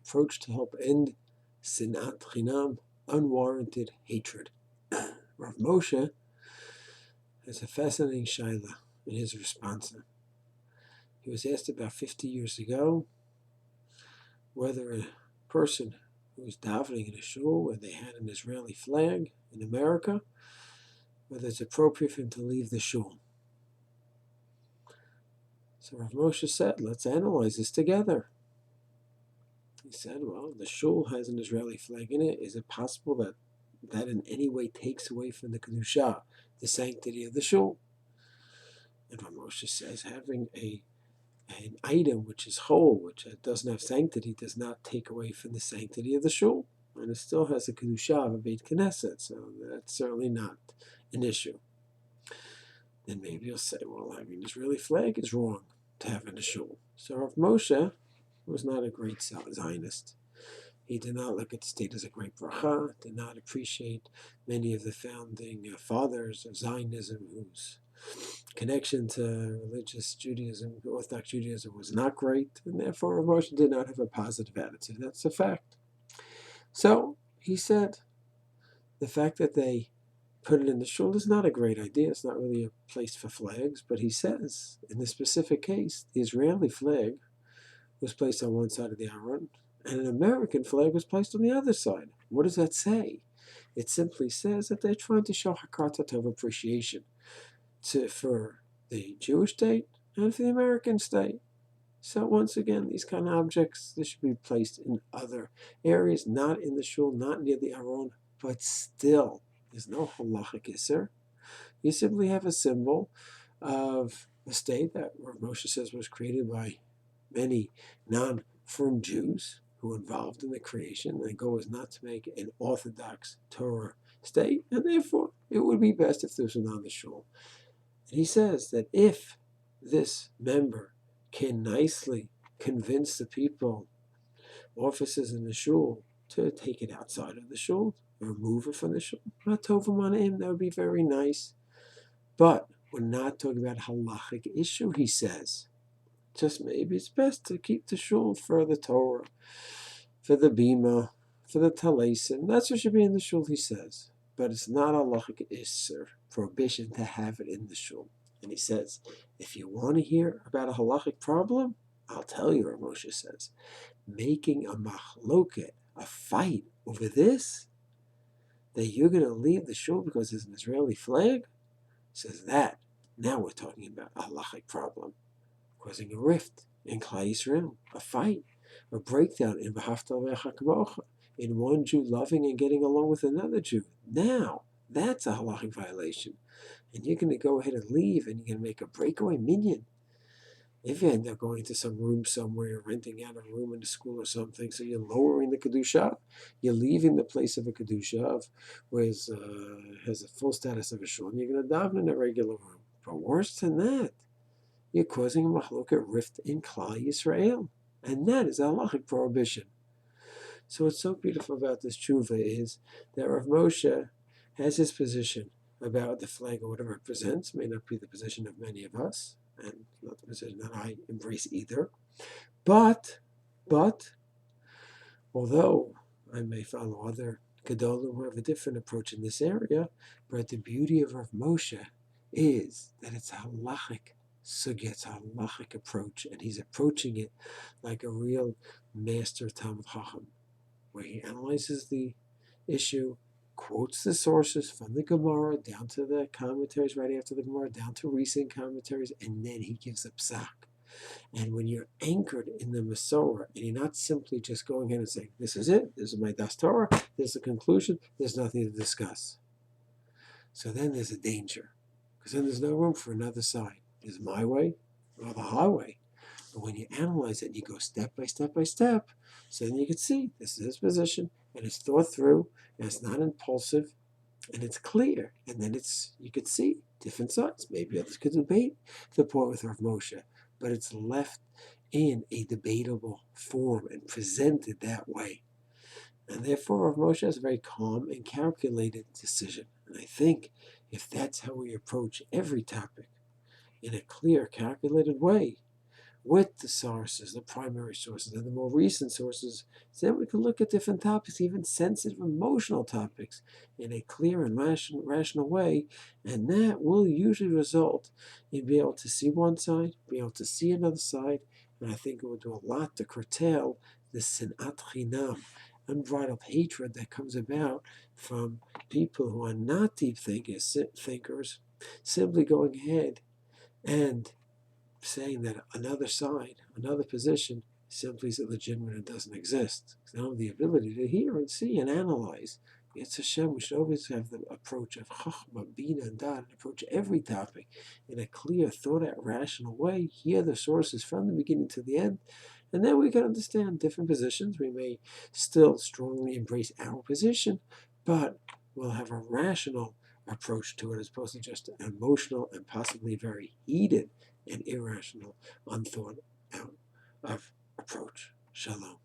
approach to help end sinat chinam, unwarranted hatred. Rav Moshe has a fascinating shaila in his response. He was asked about 50 years ago whether a person who was davening in a shul where they had an Israeli flag in America, whether it's appropriate for him to leave the shul. So Rav Moshe said, let's analyze this together. He said, well, the shul has an Israeli flag in it. Is it possible that that in any way takes away from the kedusha, the sanctity of the shul? And Rav Moshe says, having an item which is whole, which doesn't have sanctity, does not take away from the sanctity of the shul. And it still has the kedusha of a Beit Knesset, so that's certainly not an issue. Then maybe you'll say, well, having an Israeli flag is wrong to have in a shul. So Rav Moshe was not a great Zionist. He did not look at the state as a great bracha, did not appreciate many of the founding fathers of Zionism, whose connection to religious Judaism, Orthodox Judaism, was not great, and therefore Rav Moshe did not have a positive attitude. That's a fact. So he said, the fact that they put it in the shul is not a great idea. It's not really a place for flags, but he says, in this specific case, the Israeli flag was placed on one side of the Aron, and an American flag was placed on the other side. What does that say? It simply says that they're trying to show Hakarat Tov appreciation for the Jewish state and for the American state. So once again, these kind of objects, they should be placed in other areas, not in the shul, not near the Aron, but still, there's no halachic isser. You simply have a symbol of a state that Rav Moshe says was created by many non-firm Jews who were involved in the creation. The goal is not to make an Orthodox Torah state, and therefore it would be best if this was on the shul. And he says that if this member can nicely convince the people, officers in the shul, to take it outside of the shul, remove it from the shul, that would be very nice. But we're not talking about a halachic issue, he says. Just maybe it's best to keep the shul for the Torah, for the bima, for the talesim. That's what should be in the shul, he says. But it's not a halachic isser, prohibition to have it in the shul. And he says, if you want to hear about a halachic problem, I'll tell you, Rav Moshe says, making a machloket, a fight over this, that you're going to leave the shul because there's an Israeli flag, says that, now we're talking about a halachic problem, causing a rift in Klal Yisrael, a fight, a breakdown in V'ahavta l'reacha kamocha, in one Jew loving and getting along with another Jew. Now, that's a halachic violation. And you're going to go ahead and leave, and you're going to make a breakaway minyan. If you end up going to some room somewhere, renting out a room in a school or something, so you're lowering the kedusha, you're leaving the place of a kedusha of where it has a full status of a shul, and you're going to daven in a regular room. But worse than that, you're causing a machloket rift in Klal Yisrael, and that is a halachic prohibition. So what's so beautiful about this tshuva is that Rav Moshe has his position about the flag or whatever it represents. May not be the position of many of us, and not the position that I embrace either. But, although I may follow other Gedolim who have a different approach in this area, but the beauty of Rav Moshe is that it's a halachic sugya, it's a halachic approach, and he's approaching it like a real master Talmid Chacham, where he analyzes the issue, quotes the sources from the Gemara down to the commentaries right after the Gemara, down to recent commentaries, and then he gives a psak. And when you're anchored in the Masorah, and you're not simply just going in and saying, this is it, this is my Das Torah, this is the conclusion, there's nothing to discuss. So then there's a danger, because then there's no room for another side. There's my way or the highway. But when you analyze it, and you go step by step by step, so then you can see this is his position, and it's thought through, and it's not impulsive, and it's clear. And then you could see different sides. Maybe others could debate the point with Rav Moshe, but it's left in a debatable form and presented that way. And therefore, Rav Moshe has a very calm and calculated decision. And I think if that's how we approach every topic, in a clear, calculated way, with the sources, the primary sources, and the more recent sources, so then we can look at different topics, even sensitive emotional topics, in a clear and rational way, and that will usually result in being able to see one side, be able to see another side, and I think it will do a lot to curtail the sinat chinam, unbridled hatred that comes about from people who are not deep thinkers, simply going ahead and saying that another side, another position, simply is illegitimate and doesn't exist. They don't have the ability to hear and see and analyze. It's Hashem. We should always have the approach of Chachma, Bina, and Dad, and approach every topic in a clear, thought-out, rational way. Hear the sources from the beginning to the end, and then we can understand different positions. We may still strongly embrace our position, but we'll have a rational approach to it as opposed to just an emotional and possibly very heated and irrational, unthought out of approach. Shalom.